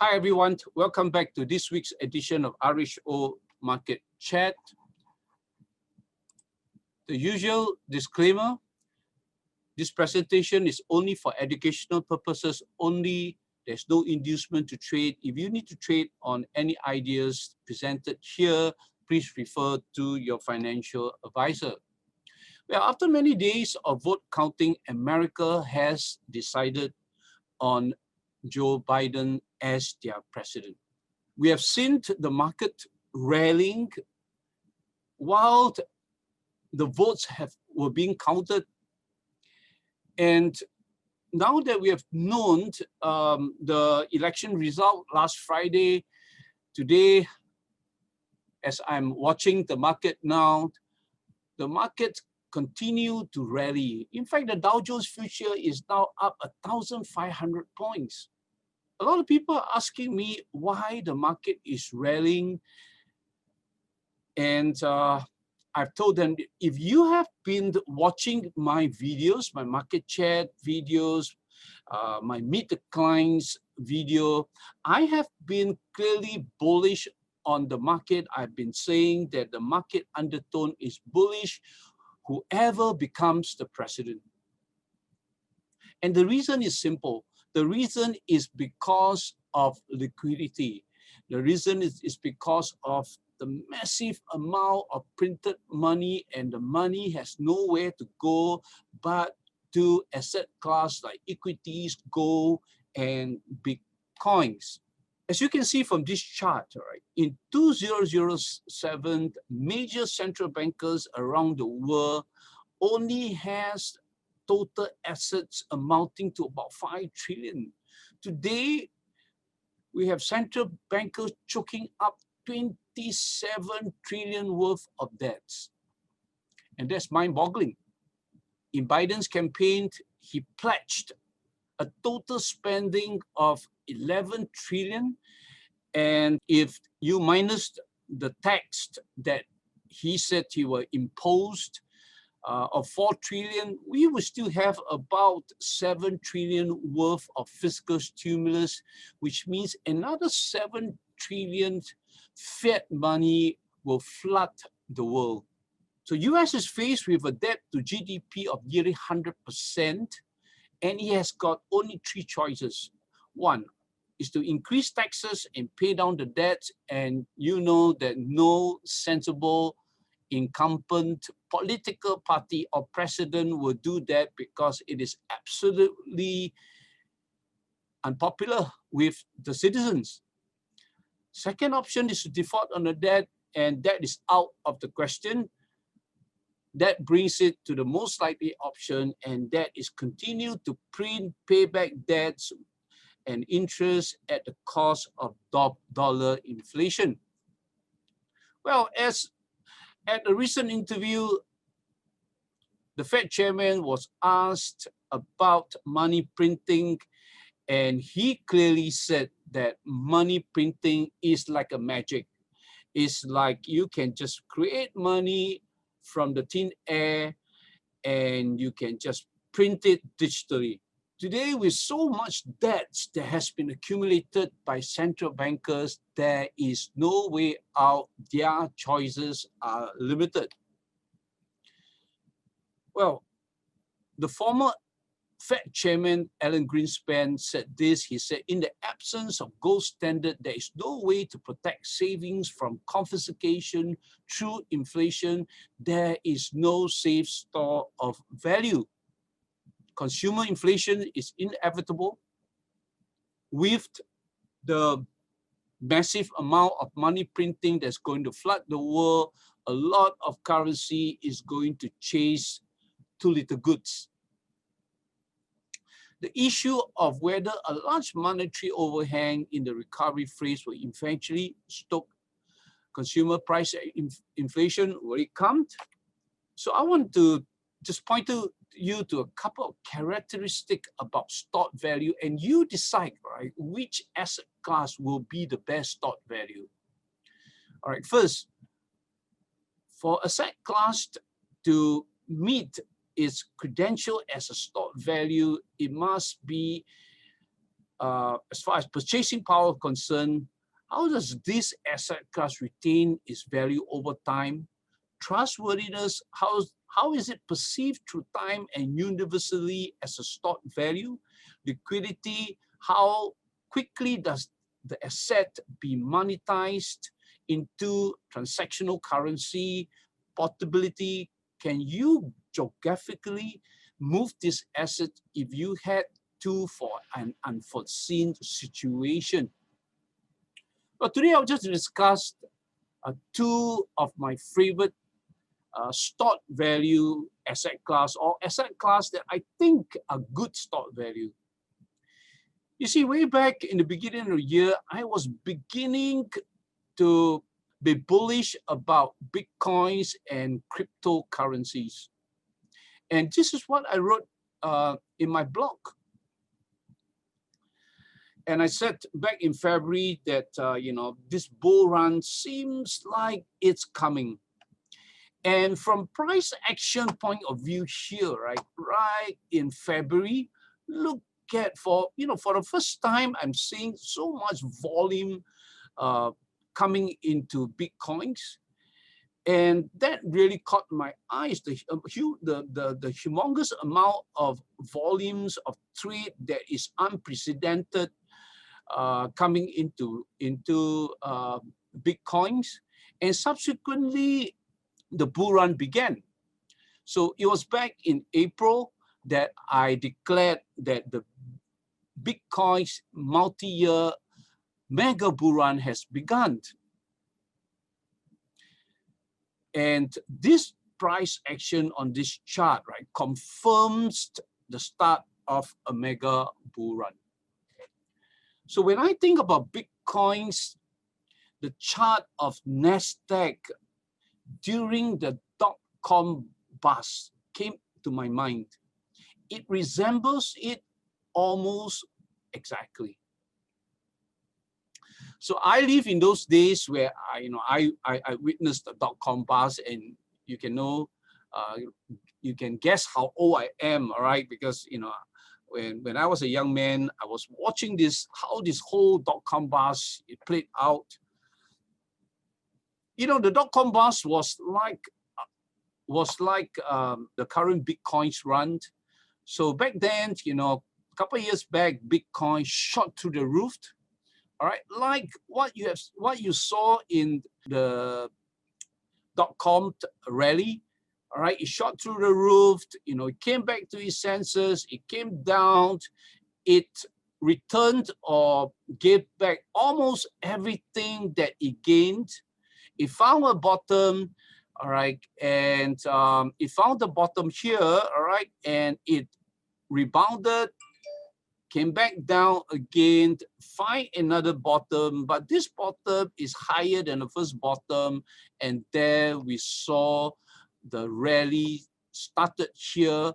Hi everyone, welcome back to this week's edition of RHO Market Chat. The usual disclaimer, this presentation is only for educational purposes only. There's no inducement to trade. If you need to trade on any ideas presented here, please refer to your financial advisor. Well, after many days of vote counting, America has decided on Joe Biden as their president. We have seen the market rallying while the votes were being counted. And now that we have known the election result last Friday, today, as I'm watching the market now, the market continue to rally. In fact, the Dow Jones future is now up 1,500 points. A lot of people are asking me why the market is rallying. And I've told them, if you have been watching my videos, my market chat videos, my meet the clients video, I have been clearly bullish on the market. I've been saying that the market undertone is bullish, whoever becomes the president. And the reason is simple. The reason is because of liquidity. The reason is because of the massive amount of printed money, and the money has nowhere to go but to asset class like equities, gold, and Bitcoins. As you can see from this chart, right, in 2007, major central bankers around the world only has total assets amounting to about 5 trillion. Today, we have central bankers choking up 27 trillion worth of debts. And that's mind-boggling. In Biden's campaign, he pledged a total spending of 11 trillion. And if you minus the tax that he said he will impose of 4 trillion, we will still have about 7 trillion worth of fiscal stimulus, which means another 7 trillion fiat money will flood the world. So US is faced with a debt to GDP of nearly 100%, and he has got only 3 choices. One is to increase taxes and pay down the debt, and you know that no sensible incumbent political party or president will do that because it is absolutely unpopular with the citizens. Second option is to default on the debt, and that is out of the question. That brings it to the most likely option, and that is continue to print payback debts and interest at the cost of dollar inflation. Well, as at a recent interview, the Fed chairman was asked about money printing, and he clearly said that money printing is like a magic. It's like you can just create money from the thin air and you can just print it digitally. Today, with so much debt that has been accumulated by central bankers, there is no way out. Their choices are limited. Well, the former Fed chairman Alan Greenspan said this. He said, in the absence of gold standard, there is no way to protect savings from confiscation through inflation. There is no safe store of value. Consumer inflation is inevitable. With the massive amount of money printing that's going to flood the world, a lot of currency is going to chase too little goods. The issue of whether a large monetary overhang in the recovery phase will eventually stoke consumer price inflation, will it come? So I want to just point you to a couple of characteristics about stock value, and you decide, right, which asset class will be the best stock value. All right, first, for asset class to meet its credential as a stock value, it must be as far as purchasing power concerned, how does this asset class retain its value over time? Trustworthiness, how is it perceived through time and universally as a stored value? Liquidity, how quickly does the asset be monetized into transactional currency? Portability, can you geographically move this asset if you had to for an unforeseen situation? But today I'll just discuss two of my favorite stored value asset class, or asset class that I think are good stored value. You see, way back in the beginning of the year, I was beginning to be bullish about Bitcoins and cryptocurrencies. And this is what I wrote in my blog. And I said back in February that, this bull run seems like it's coming. And from price action point of view here, right in February, look at for the first time, I'm seeing so much volume coming into Bitcoins. And that really caught my eyes, the humongous amount of volumes of trade that is unprecedented coming into Bitcoins. And subsequently, the bull run began. So it was back in April that I declared that the Bitcoin's multi-year mega bull run has begun. And this price action on this chart, right, confirms the start of a mega bull run. So when I think about Bitcoins, the chart of NASDAQ during the dot-com bust came to my mind. It resembles it almost exactly. So I live in those days where I witnessed the dot-com bust, and you can guess how old I am, all right? Because when I was a young man, I was watching how this whole dot-com bust played out. The dot-com bust was like the current Bitcoin's run. So back then, a couple of years back, Bitcoin shot through the roof. All right, like what you saw in the dot-com rally. All right, it shot through the roof. It came back to its senses. It came down. It returned or gave back almost everything that it gained. It found a bottom, all right, and it found the bottom here, all right, and it rebounded, came back down again, find another bottom, but this bottom is higher than the first bottom, and there we saw the rally started here,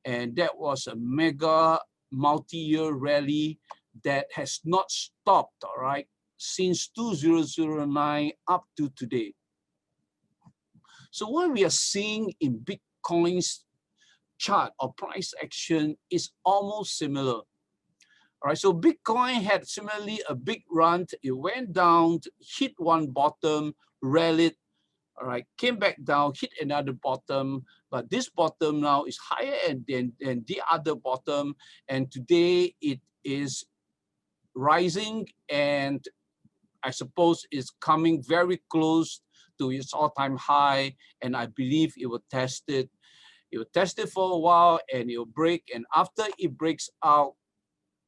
and that was a mega multi-year rally that has not stopped, all right, since 2009 up to today. So what we are seeing in Bitcoin's chart or price action is almost similar. All right, so Bitcoin had similarly a big run. It went down, hit one bottom, rallied, all right, came back down, hit another bottom, but this bottom now is higher than the other bottom, and today it is rising, and I suppose it's coming very close to its all-time high, and I believe it will test it. It will test it for a while, and it will break, and after it breaks out,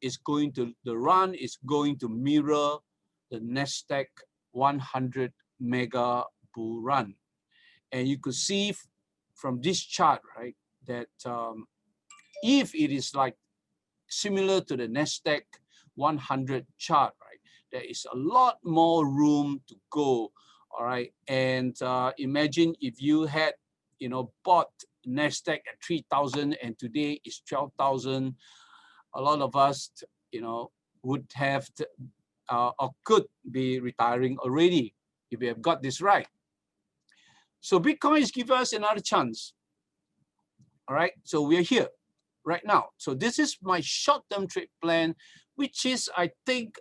the run is going to mirror the NASDAQ 100 mega bull run. And you could see from this chart, right, that if it is like similar to the NASDAQ 100 chart, right, there is a lot more room to go, all right? And imagine if you had, bought NASDAQ at 3,000 and today it's 12,000. A lot of us, would have or could be retiring already if we have got this right. So Bitcoin is giving us another chance. All right, so we are here. right now. So this is my short-term trade plan, which is, I think,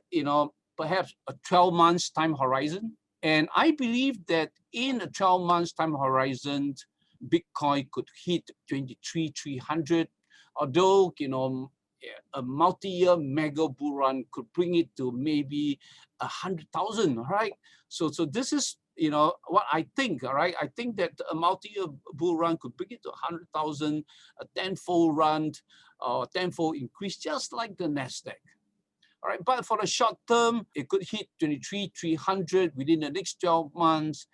perhaps a 12 months time horizon. And I believe that in a 12 months time horizon, Bitcoin could hit 23,300, although, a multi-year mega bull run could bring it to maybe 100,000, right? So this is, what I think, all right? I think that a multi-year bull run could bring it to 100,000, a tenfold run, or tenfold increase, just like the Nasdaq. All right, but for the short term, it could hit 23,300 within the next 12 months.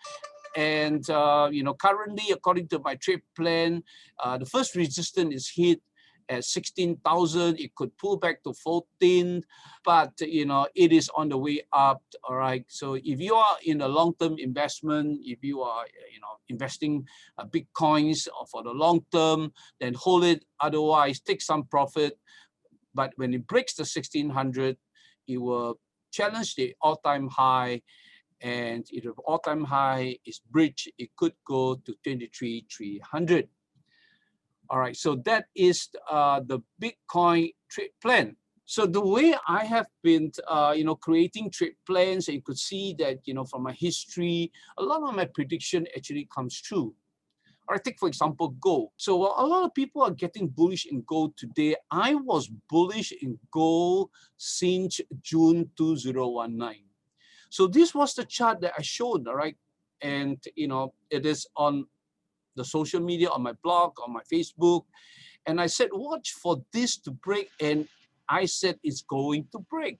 And currently, according to my trade plan, the first resistance is hit at 16,000. It could pull back to 14, but it is on the way up. All right. So if you are in a long-term investment, if you are investing Bitcoins for the long term, then hold it. Otherwise, take some profit. But when it breaks the 1600, it will challenge the all-time high. And if the all-time high is breached, it could go to 23,300. All right, so that is the Bitcoin trade plan. So the way I have been, creating trade plans, and you could see that, from my history, a lot of my prediction actually comes true. Or take, for example, gold. So while a lot of people are getting bullish in gold today, I was bullish in gold since June 2019. So this was the chart that I showed, all right? And, it is on the social media, on my blog, on my Facebook. And I said, watch for this to break. And I said, it's going to break.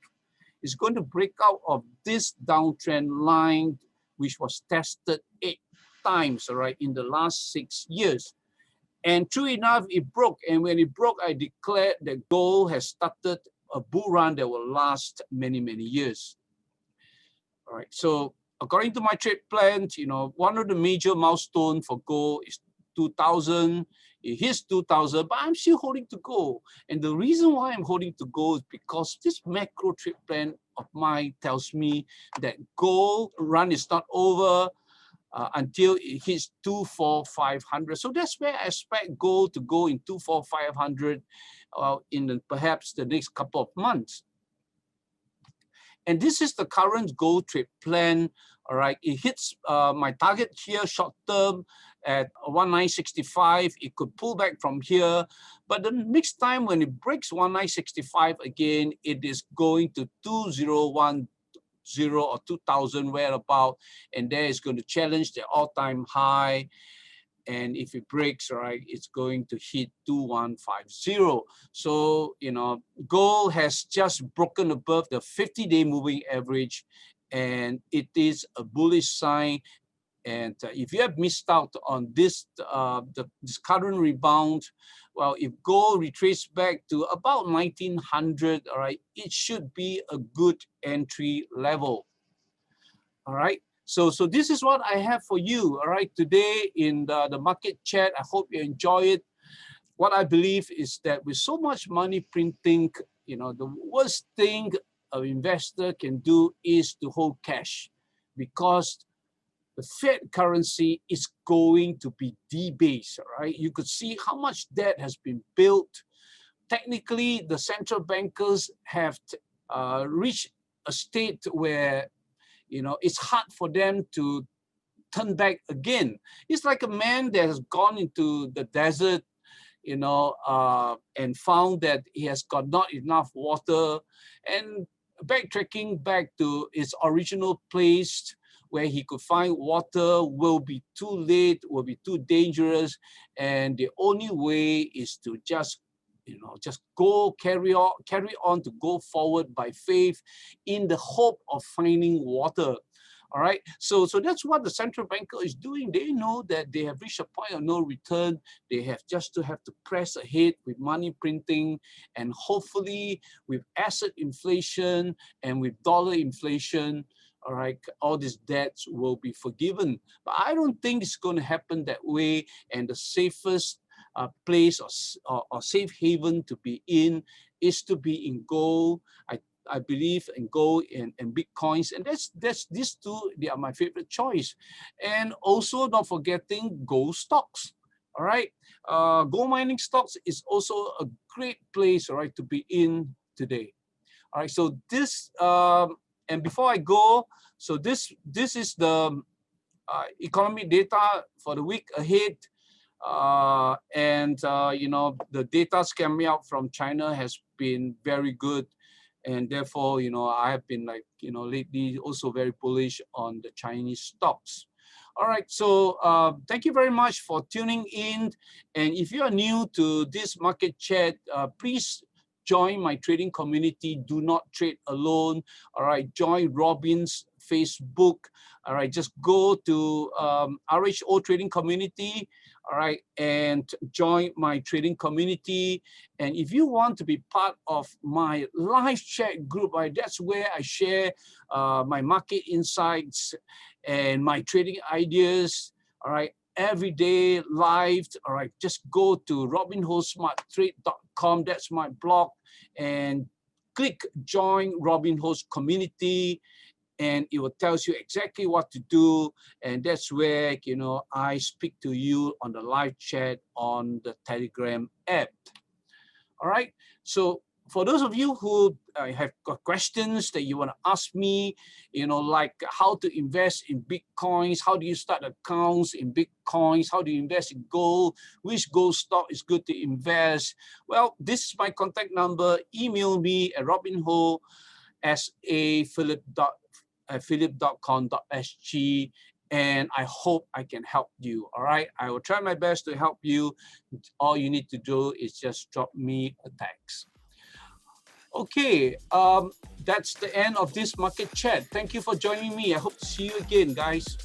It's going to break out of this downtrend line, which was tested 8 times, all right, in the last 6 years. And true enough, it broke. And when it broke, I declared that gold has started a bull run that will last many, many years. All right. So according to my trade plan, one of the major milestones for gold is 2000. It hits 2000, but I'm still holding to gold. And the reason why I'm holding to gold is because this macro trade plan of mine tells me that gold run is not over until it hits 24,500. So that's where I expect gold to go in 24,500 in perhaps the next couple of months. And this is the current gold trade plan. All right, it hits my target here short term at 1965. It could pull back from here, but the next time when it breaks 1965 again, it is going to 2010 or 2000 whereabout, and there is going to challenge the all-time high. And if it breaks, right, it's going to hit 2150. So, gold has just broken above the 50-day moving average, and it is a bullish sign. And if you have missed out on this, this current rebound, well, if gold retraces back to about 1900, all right, it should be a good entry level. All right. So this is what I have for you, all right, today in the market chat. I hope you enjoy it. What I believe is that with so much money printing, the worst thing an investor can do is to hold cash, because the Fed currency is going to be debased, all right? You could see how much debt has been built. Technically, the central bankers have reached a state where it's hard for them to turn back again. It's like a man that has gone into the desert, and found that he has got not enough water, and backtracking back to its original place where he could find water will be too late, will be too dangerous, and the only way is to just carry on to go forward by faith in the hope of finding water. All right, so that's what the central banker is doing. They know that they have reached a point of no return. They have to press ahead with money printing, and hopefully with asset inflation and with dollar inflation, all right, all these debts will be forgiven. But I don't think it's going to happen that way. And the safest place or safe haven to be in is to be in gold. I believe in gold and Bitcoins, and that's these two, they are my favorite choice. And also not forgetting gold stocks. All right. Gold mining stocks is also a great place, all right, to be in today. All right. So this, and before I go, so this is the economic data for the week ahead. And you know, the data coming out from China has been very good, and therefore, you know, I have been like, you know, lately also very bullish on the Chinese stocks. All right, so thank you very much for tuning in. And if you are new to this market chat, please join my trading community. Do not trade alone. All right, join Robin's Facebook. All right, just go to RHO Trading Community. All right, and join my trading community. And if you want to be part of my live chat group, right, that's where I share my market insights and my trading ideas. All right, every day live. All right, just go to robinhood.smarttrade.com. That's my blog, and click join Robinhood's community, and it will tell you exactly what to do. And that's where, you know, I speak to you on the live chat on the Telegram app. All right. So for those of you who have got questions that you want to ask me, you know, like how to invest in Bitcoins, how do you start accounts in Bitcoins, how do you invest in gold, which gold stock is good to invest? Well, this is my contact number. Email me at robinhood@philip.com.sg, and I hope I can help you. All right, I will try my best to help you. All you need to do is just drop me a text. Okay, that's the end of this market chat. Thank you for joining me. I hope to see you again, guys.